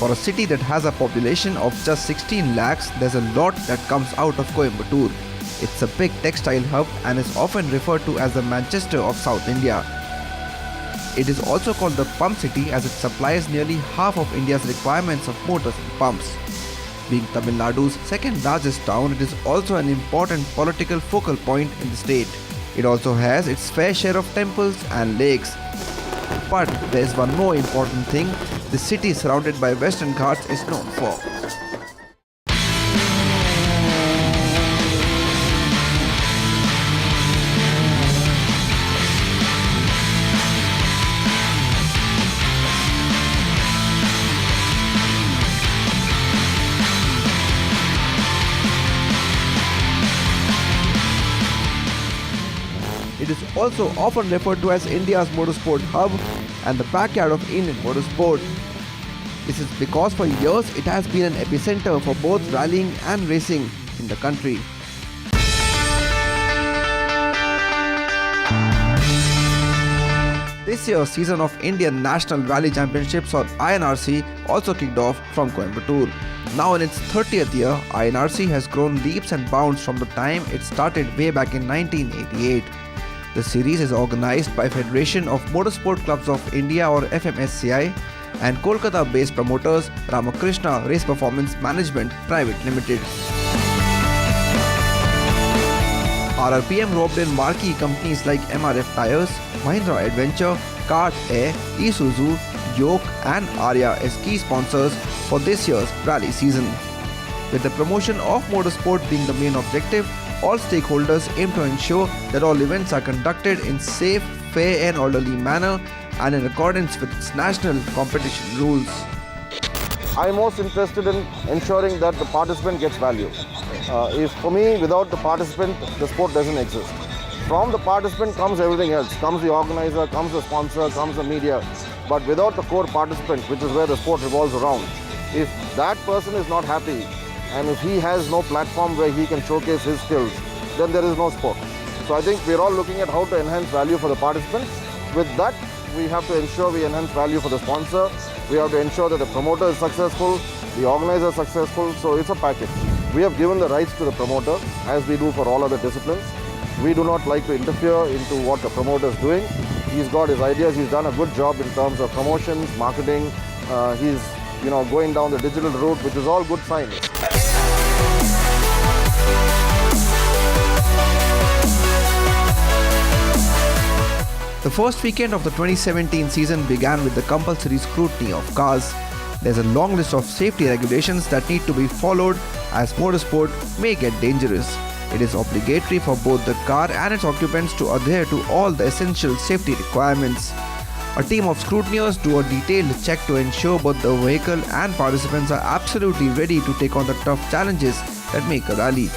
For a city that has a population of just 16 lakhs, there's a lot that comes out of Coimbatore. It's a big textile hub and is often referred to as the Manchester of South India. It is also called the Pump City as it supplies nearly half of India's requirements of motors and pumps. Being Tamil Nadu's second largest town, it is also an important political focal point in the state. It also has its fair share of temples and lakes. But there is one more important thing the city surrounded by Western Ghats is known for. It is also often referred to as India's motorsport hub and the backyard of Indian motorsport. This is because for years it has been an epicenter for both rallying and racing in the country. This year's season of Indian National Rally Championships or INRC also kicked off from Coimbatore. Now in its 30th year, INRC has grown leaps and bounds from the time it started way back in 1988. The series is organized by Federation of Motorsport Clubs of India or FMSCI and Kolkata-based promoters Ramakrishna Race Performance Management Private Limited. RRPM roped in marquee companies like MRF Tires, Mahindra Adventure, Kart Air, Isuzu, Yoke and Arya as key sponsors for this year's rally season. With the promotion of motorsport being the main objective, all stakeholders aim to ensure that all events are conducted in safe, fair and orderly manner and in accordance with its national competition rules. I'm most interested in ensuring that the participant gets value. For me, without the participant, the sport doesn't exist. From the participant comes everything else. Comes the organizer, comes the sponsor, comes the media. But without the core participant, which is where the sport revolves around, if that person is not happy, and if he has no platform where he can showcase his skills, then there is no sport. So I think we're all looking at how to enhance value for the participants. With that, we have to ensure we enhance value for the sponsor. We have to ensure that the promoter is successful, the organizer is successful, so it's a package. We have given the rights to the promoter, as we do for all other disciplines. We do not like to interfere into what the promoter is doing. He's got his ideas, he's done a good job in terms of promotions, marketing. He's going down the digital route, which is all good signs. The first weekend of the 2017 season began with the compulsory scrutiny of cars. There's a long list of safety regulations that need to be followed as motorsport may get dangerous. It is obligatory for both the car and its occupants to adhere to all the essential safety requirements. A team of scrutineers do a detailed check to ensure both the vehicle and participants are absolutely ready to take on the tough challenges that make a rally.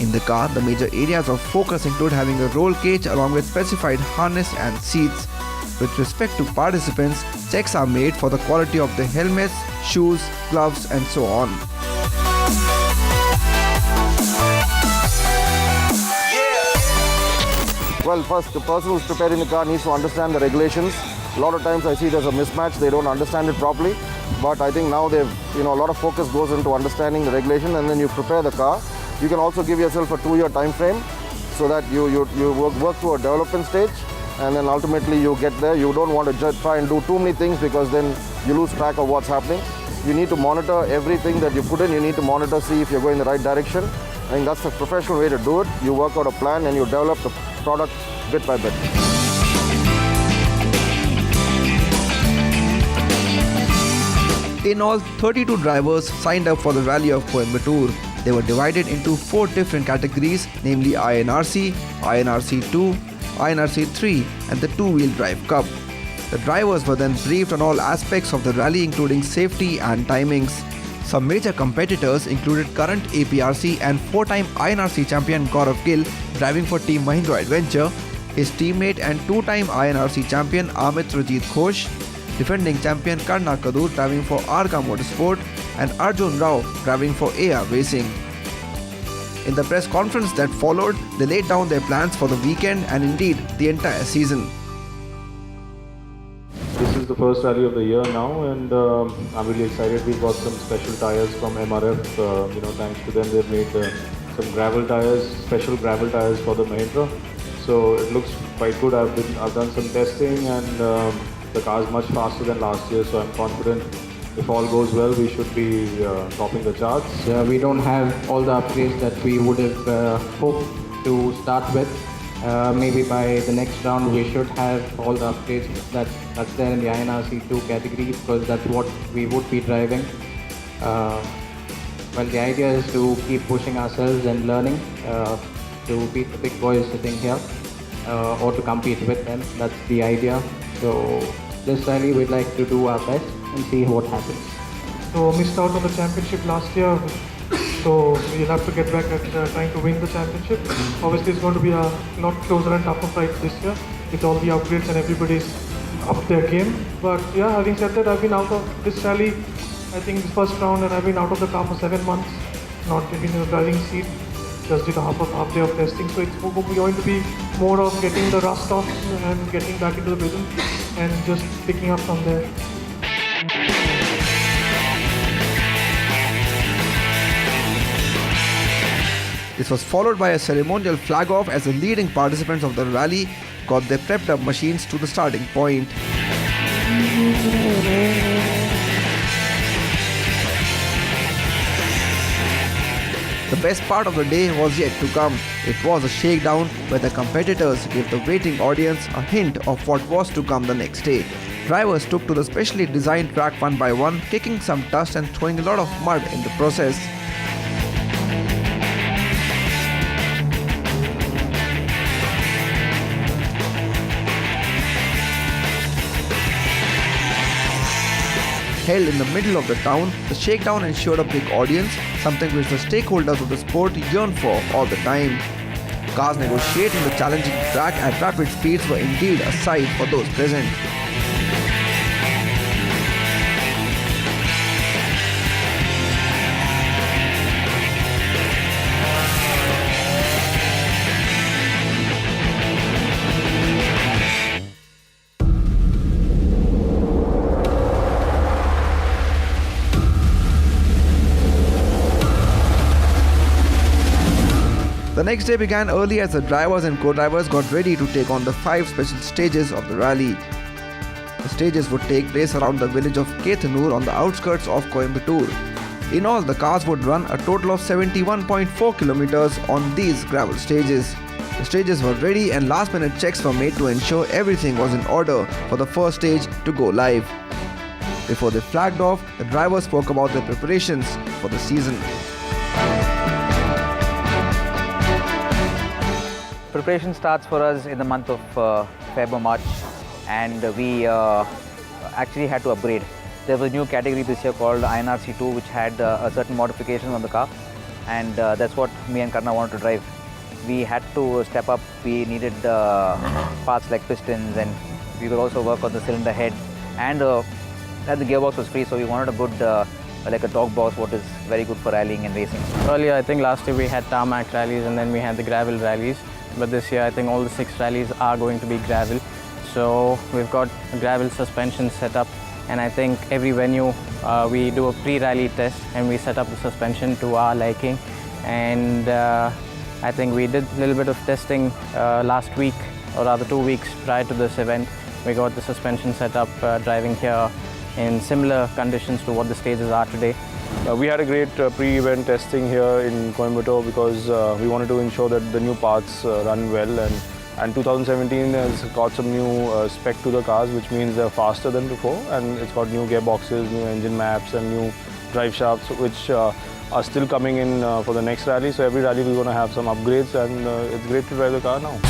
In the car, the major areas of focus include having a roll cage along with specified harness and seats. With respect to participants, checks are made for the quality of the helmets, shoes, gloves and so on. Well, first, the person who's preparing the car needs to understand the regulations. A lot of times I see there's a mismatch, they don't understand it properly. But I think now they've, a lot of focus goes into understanding the regulation, and then you prepare the car. You can also give yourself a 2-year time frame so that you work through a development stage, and then ultimately you get there. You don't want to just try and do too many things because then you lose track of what's happening. You need to monitor everything that you put in. You need to monitor, see if you're going the right direction. I think that's the professional way to do it. You work out a plan and you develop the product bit by bit. In all, 32 drivers signed up for the Rally of Coimbatore. They were divided into 4 different categories, namely INRC, INRC2, INRC3 and the two-wheel drive cup. The drivers were then briefed on all aspects of the rally including safety and timings. Some major competitors included current APRC and 4-time INRC champion Gaurav Gill driving for Team Mahindra Adventure, his teammate and 2-time INRC champion Amit Rajit Ghosh, defending champion Karna Kadur driving for Arka Motorsport and Arjun Rao driving for AR Racing. In the press conference that followed, they laid down their plans for the weekend and indeed the entire season. This is the first rally of the year now, and I'm really excited. We've got some special tires from MRF. Thanks to them, they've made some gravel tires, special gravel tires for the Mahindra. So it looks quite good. I've done some testing, and the car is much faster than last year. So I'm confident. If all goes well, we should be topping the charts. We don't have all the upgrades that we would have hoped to start with. Maybe by the next round we should have all the upgrades that's there in the INRC2 category, because that's what we would be driving. Well, the idea is to keep pushing ourselves and learning to beat the big boys sitting here or to compete with them. That's the idea. So this rally we'd like to do our best and see what happens. So missed out on the championship last year, so we'll have to get back at trying to win the championship. Obviously it's going to be a lot closer and tougher fight this year with all the upgrades and everybody's up their game. But yeah, having said that, I've been out of this rally, I think the first round, and I've been out of the car for 7 months, not been in the driving seat. Just did a half day of testing, so it's going to be more of getting the rust off and getting back into the rhythm and just picking up from there. This was followed by a ceremonial flag off as the leading participants of the rally got their prepped up machines to the starting point. The best part of the day was yet to come. It was a shakedown where the competitors gave the waiting audience a hint of what was to come the next day. Drivers took to the specially designed track one by one, kicking some dust and throwing a lot of mud in the process. Held in the middle of the town, the shakedown ensured a big audience, something which the stakeholders of the sport yearn for all the time. Cars negotiating the challenging track at rapid speeds were indeed a sight for those present. The next day began early as the drivers and co-drivers got ready to take on the 5 special stages of the rally. The stages would take place around the village of Kethanur on the outskirts of Coimbatore. In all, the cars would run a total of 71.4 kilometers on these gravel stages. The stages were ready and last-minute checks were made to ensure everything was in order for the first stage to go live. Before they flagged off, the drivers spoke about their preparations for the season. Preparation starts for us in the month of February, March, and we actually had to upgrade. There was a new category this year called INRC2, which had a certain modification on the car, and that's what me and Karna wanted to drive. We had to step up. We needed parts like pistons, and we could also work on the cylinder head, and the gearbox was free, so we wanted a good like a dog box, what is very good for rallying and racing. Earlier, I think last year we had tarmac rallies and then we had the gravel rallies. But this year, I think all the 6 rallies are going to be gravel. So we've got a gravel suspension set up, and I think every venue we do a pre-rally test and we set up the suspension to our liking. And I think we did a little bit of testing last week, or rather 2 weeks prior to this event. We got the suspension set up driving here in similar conditions to what the stages are today. We had a great pre-event testing here in Coimbatore because we wanted to ensure that the new parts run well, and 2017 has got some new spec to the cars, which means they're faster than before, and it's got new gearboxes, new engine maps and new drive shafts, which are still coming in for the next rally. So every rally we're going to have some upgrades, and it's great to drive the car now.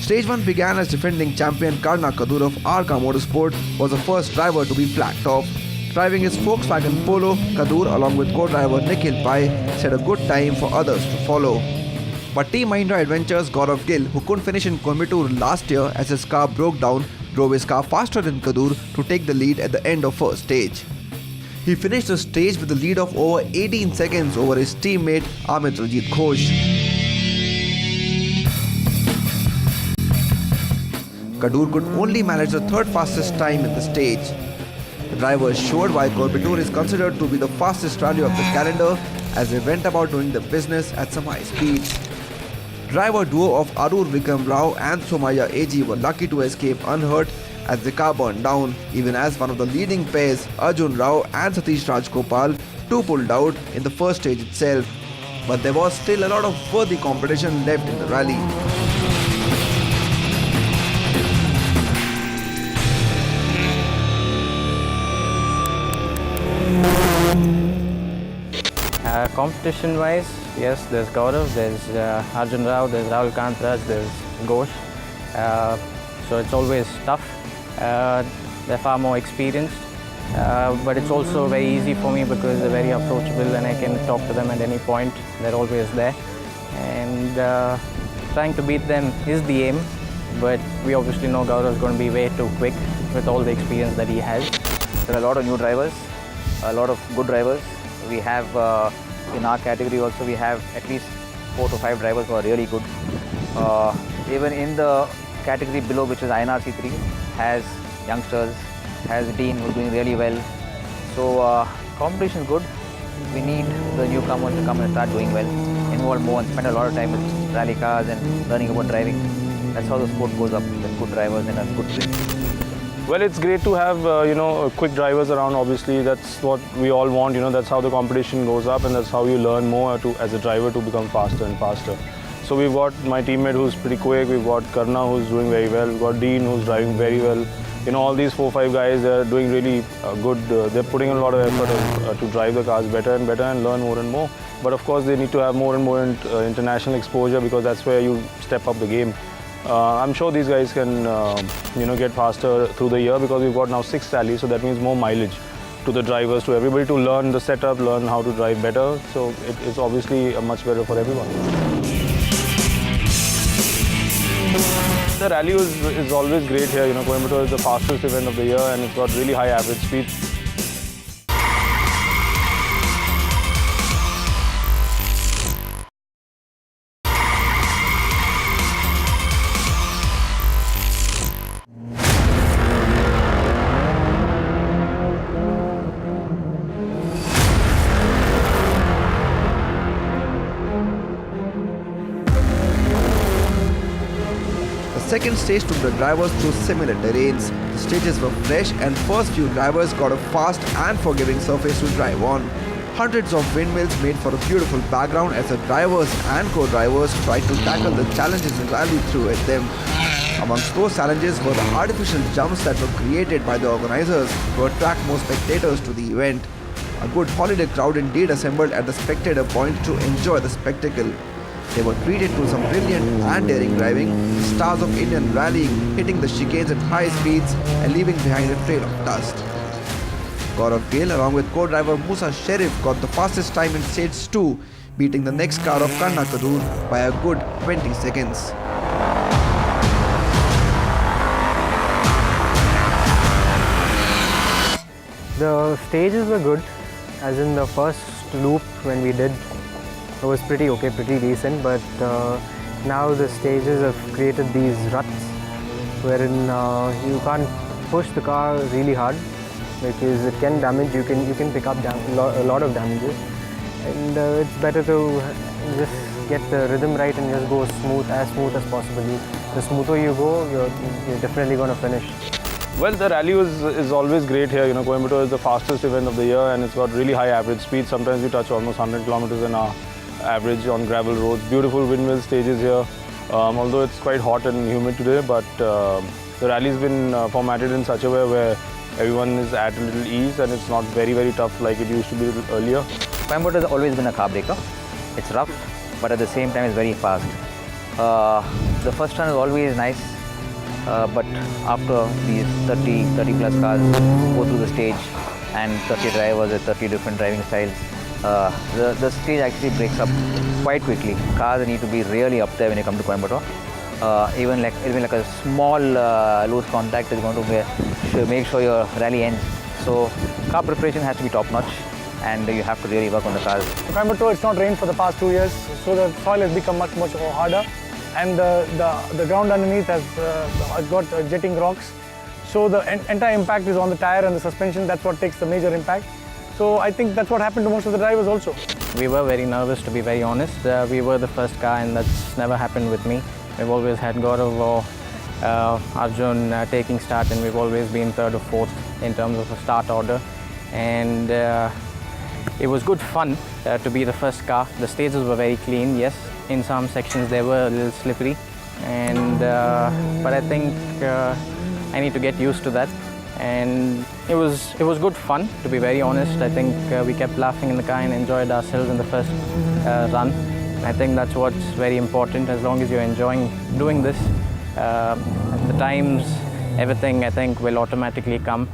Stage 1 began as defending champion Karna Kadur of Arka Motorsport was the first driver to be flagged off. Driving his Volkswagen Polo, Kadur along with co-driver Nikhil Pai set a good time for others to follow. But Team Mahindra Adventures Gaurav Gill, who couldn't finish in Coimbatore last year as his car broke down, drove his car faster than Kadur to take the lead at the end of first stage. He finished the stage with a lead of over 18 seconds over his teammate Amit Ghosh. Kadur could only manage the third fastest time in the stage. The drivers showed why Coimbatore is considered to be the fastest rally of the calendar as they went about doing the business at some high speeds. Driver duo of Arur Vikram Rao and Somaya AG were lucky to escape unhurt as the car burned down, even as one of the leading pairs, Arjun Rao and Satish Rajgopal, too pulled out in the first stage itself. But there was still a lot of worthy competition left in the rally. Competition-wise, yes, there's Gaurav, there's Arjun Rao, there's Rahul Kantraj, there's Ghosh. So it's always tough. They're far more experienced, but it's also very easy for me because they're very approachable and I can talk to them at any point. They're always there. And trying to beat them is the aim, but we obviously know Gaurav is going to be way too quick with all the experience that he has. There are a lot of new drivers, a lot of good drivers. We have in our category also we have at least 4 to 5 drivers who are really good. Even in the category below, which is INRC3, has youngsters, has Dean who's doing really well. So competition is good. We need the newcomers to come and start doing well, involve more and spend a lot of time with rally cars and learning about driving. That's how the sport goes up, with good drivers and a good team. Well, it's great to have quick drivers around. Obviously, that's what we all want. That's how the competition goes up, and that's how you learn more as a driver to become faster and faster. So we've got my teammate who's pretty quick. We've got Karna who's doing very well. We've got Dean who's driving very well. All these 4-5 guys, they're doing really good. They're putting in a lot of effort to drive the cars better and better and learn more and more. But of course, they need to have more and more international exposure because that's where you step up the game. I'm sure these guys can, get faster through the year because we've got now 6 rallies, so that means more mileage to the drivers, to everybody to learn the setup, learn how to drive better. So it's obviously much better for everyone. The rally is always great here. Coimbatore is the fastest event of the year and it's got really high average speed. The second stage took the drivers through similar terrains. The stages were fresh and first few drivers got a fast and forgiving surface to drive on. Hundreds of windmills made for a beautiful background as the drivers and co-drivers tried to tackle the challenges the rally threw at them. Amongst those challenges were the artificial jumps that were created by the organizers to attract more spectators to the event. A good holiday crowd indeed assembled at the spectator point to enjoy the spectacle. They were treated to some brilliant and daring driving, stars of Indian rallying, hitting the chicanes at high speeds and leaving behind a trail of dust. Gaurav Gill along with co-driver Musa Sharif got the fastest time in stage 2, beating the next car of Kanna Kadur by a good 20 seconds. The stages were good, as in the first loop when we did, it was pretty okay, pretty decent, but now the stages have created these ruts wherein you can't push the car really hard because it can damage, you can pick up a lot of damages, and it's better to just get the rhythm right and just go as smooth as possible. The smoother you go, you're definitely going to finish. Well, the rally is always great here. Coimbatore is the fastest event of the year and it's got really high average speed. Sometimes we touch almost 100 kilometers an hour average on gravel roads. Beautiful windmill stages here, although it's quite hot and humid today, but the rally's been formatted in such a way where everyone is at a little ease and it's not very, very tough like it used to be earlier. Coimbatore has always been a car breaker. It's rough, but at the same time it's very fast. The first run is always nice, but after these 30 plus cars go through the stage and 30 drivers with 30 different driving styles, the stage actually breaks up quite quickly. Cars need to be really up there when you come to Coimbatore. Even like a small loose contact is going to make sure your rally ends. So car preparation has to be top notch and you have to really work on the cars. Coimbatore, it's not rained for the past 2 years, so the soil has become much harder and the ground underneath has got jetting rocks. So the entire impact is on the tire and the suspension. That's what takes the major impact. So I think that's what happened to most of the drivers also. We were very nervous, to be very honest. We were the first car, and that's never happened with me. We've always had Gaurav or Arjun taking start, and we've always been third or fourth in terms of a start order. And it was good fun to be the first car. The stages were very clean, yes. In some sections they were a little slippery, and but I think I need to get used to that. And it was good fun, to be very honest. I think we kept laughing in the car and enjoyed ourselves in the first run. I think that's what's very important. As long as you're enjoying doing this, the times, everything, I think, will automatically come.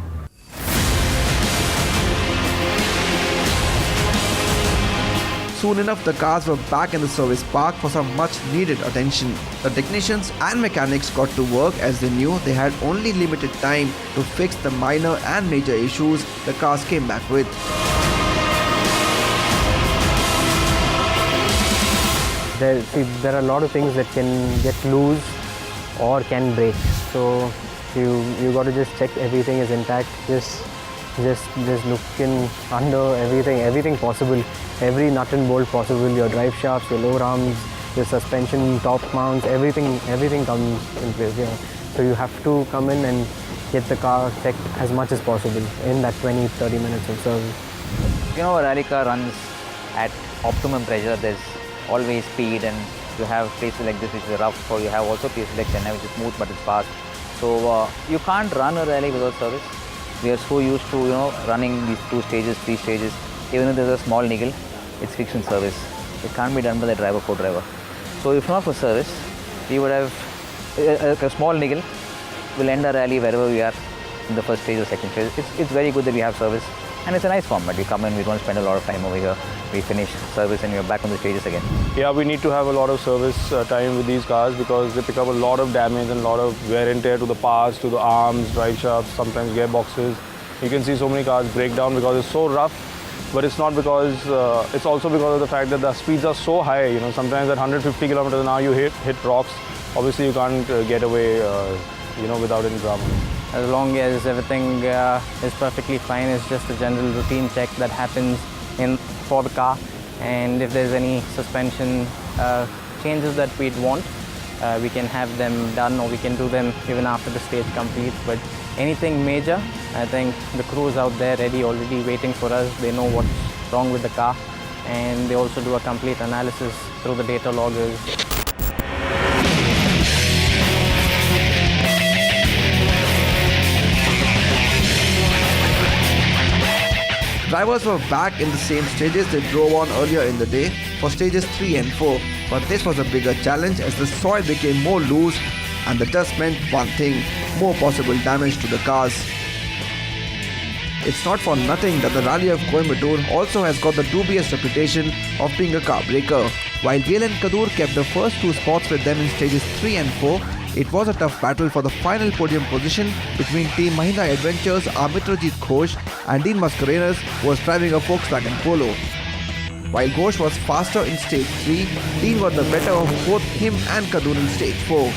Soon enough, the cars were back in the service park for some much needed attention. The technicians and mechanics got to work as they knew they had only limited time to fix the minor and major issues the cars came back with. There are a lot of things that can get loose or can break. So you got to just check everything is intact. Just look in under everything possible. Every nut and bolt possible, your drive shafts, your lower arms, your suspension, top mounts, everything comes in place here. So you have to come in and get the car checked as much as possible in that 20-30 minutes of service. You know, a rally car runs at optimum pressure. There's always speed, and you have places like this which is rough, or you have also places like Chennai which is smooth but it's fast. So you can't run a rally without service. We are so used to, running these 2 stages, 3 stages. Even if there's a small niggle, it's fixed in service. It can't be done by the driver, co-driver. So if not for service, we would have a small niggle will end our rally wherever we are in the first stage or second stage. It's very good that we have service, and it's a nice format. We come in, we don't spend a lot of time over here. We finish service and we're back on the stages again. Yeah, we need to have a lot of service time with these cars because they pick up a lot of damage and a lot of wear and tear to the parts, to the arms, drive shafts, sometimes gearboxes. You can see so many cars break down because it's so rough. But it's not because, it's also because of the fact that the speeds are so high. Sometimes at 150 kilometers an hour you hit rocks. Obviously you can't get away, without any drama. As long as everything is perfectly fine, it's just a general routine check that happens for the car. And if there's any suspension changes that we'd want, we can have them done, or we can do them even after the stage completes. But anything major, I think the crew is out there ready, already waiting for us. They know what's wrong with the car, and they also do a complete analysis through the data loggers. Drivers were back in the same stages they drove on earlier in the day for stages 3 and 4, but this was a bigger challenge as the soil became more loose, and the dust meant one thing: more possible damage to the cars. It's not for nothing that the Rally of Coimbatore also has got the dubious reputation of being a car breaker. While Gail and Kadur kept the first 2 spots with them in stages 3 and 4, it was a tough battle for the final podium position between Team Mahindra Adventures' Amitrajit Ghosh and Dean Mascarenhas, who was driving a Volkswagen Polo. While Ghosh was faster in stage 3, Dean got the better of both him and Kadur in stage 4.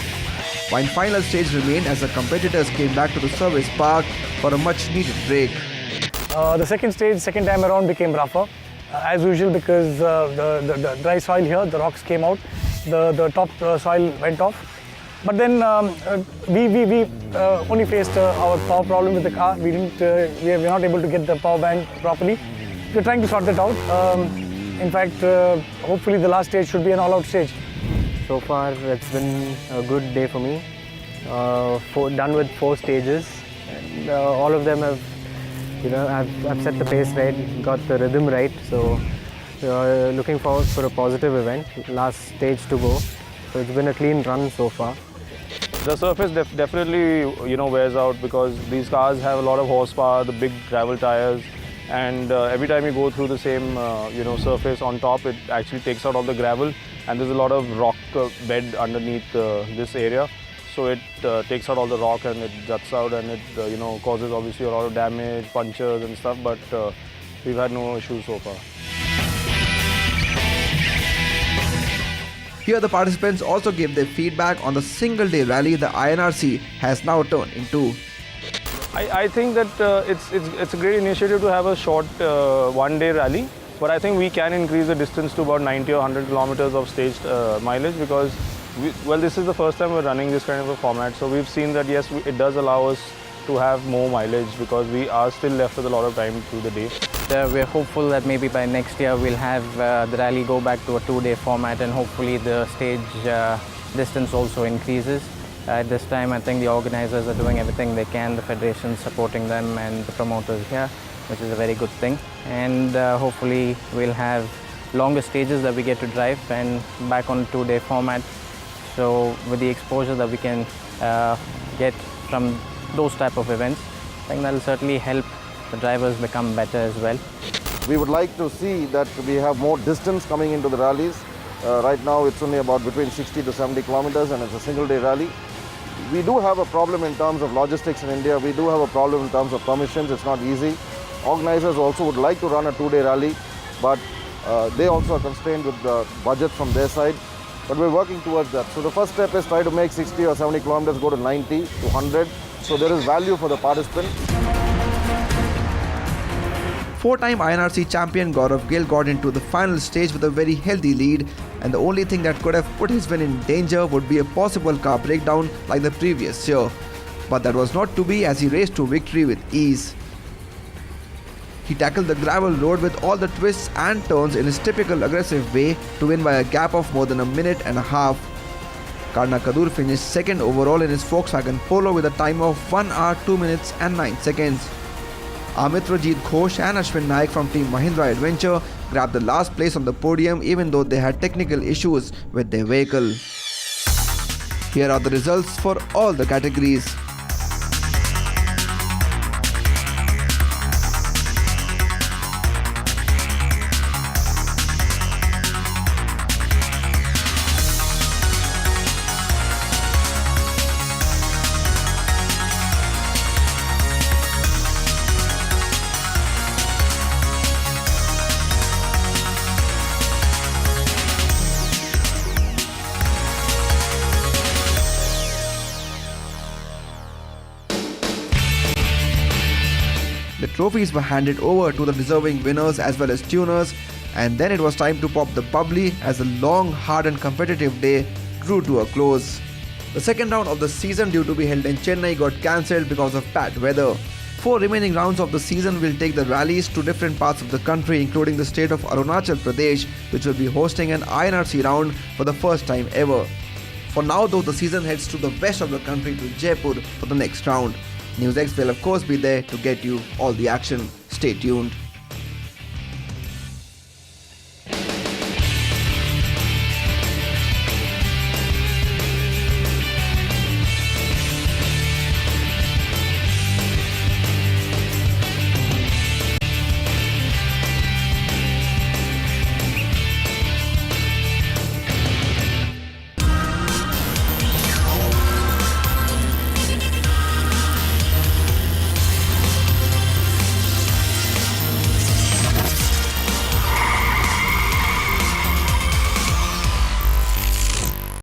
One final stage remained as the competitors came back to the service park for a much needed break. The second time around became rougher, as usual, because the dry soil here, the rocks came out, the top soil went off. But then we only faced our power problem with the car. We were not able to get the power bank properly. We're trying to sort that out. In fact, hopefully the last stage should be an all-out stage. So far, it's been a good day for me. Done with 4 stages. And, all of them have, I've set the pace right, got the rhythm right. So, looking forward for a positive event. Last stage to go. So it's been a clean run so far. The surface definitely, wears out because these cars have a lot of horsepower, the big gravel tires, and every time you go through the same, surface on top, it actually takes out all the gravel, and there's a lot of rock bed underneath this area. So it takes out all the rock and it juts out, and it, causes obviously a lot of damage, punctures and stuff, but we've had no issues so far. Here the participants also gave their feedback on the single day rally the INRC has now turned into. I think that it's a great initiative to have a short one-day rally, but I think we can increase the distance to about 90 or 100 kilometers of staged mileage because, this is the first time we're running this kind of a format. So we've seen that yes, it does allow us to have more mileage because we are still left with a lot of time through the day. We're hopeful that maybe by next year we'll have the rally go back to a 2-day format, and hopefully the stage distance also increases. At this time, I think the organizers are doing everything they can, the federation supporting them and the promoters here, which is a very good thing. And hopefully we'll have longer stages that we get to drive and back on a 2-day format. So with the exposure that we can get from those type of events, I think that will certainly help the drivers become better as well. We would like to see that we have more distance coming into the rallies. Right now it's only about between 60 to 70 kilometers and it's a single day rally. We do have a problem in terms of logistics in India. We do have a problem in terms of permissions. It's not easy. Organizers also would like to run a 2-day rally, but they also are constrained with the budget from their side. But we're working towards that. So the first step is try to make 60 or 70 kilometers go to 90 to 100. So there is value for the participant. 4-time INRC champion Gaurav Gill got into the final stage with a very healthy lead, and the only thing that could have put his win in danger would be a possible car breakdown like the previous year. But that was not to be as he raced to victory with ease. He tackled the gravel road with all the twists and turns in his typical aggressive way to win by a gap of more than a minute and a half. Karna Kadur finished second overall in his Volkswagen Polo with a time of 1 hour 2 minutes and 9 seconds. Amitrajit Ghosh and Ashwin Naik from Team Mahindra Adventure grabbed the last place on the podium even though they had technical issues with their vehicle. Here are the results for all the categories. The trophies were handed over to the deserving winners as well as tuners, and then it was time to pop the bubbly as the long, hard and competitive day drew to a close. The second round of the season due to be held in Chennai got cancelled because of bad weather. 4 remaining rounds of the season will take the rallies to different parts of the country, including the state of Arunachal Pradesh, which will be hosting an INRC round for the first time ever. For now though, the season heads to the west of the country to Jaipur for the next round. NewsX will of course be there to get you all the action. Stay tuned.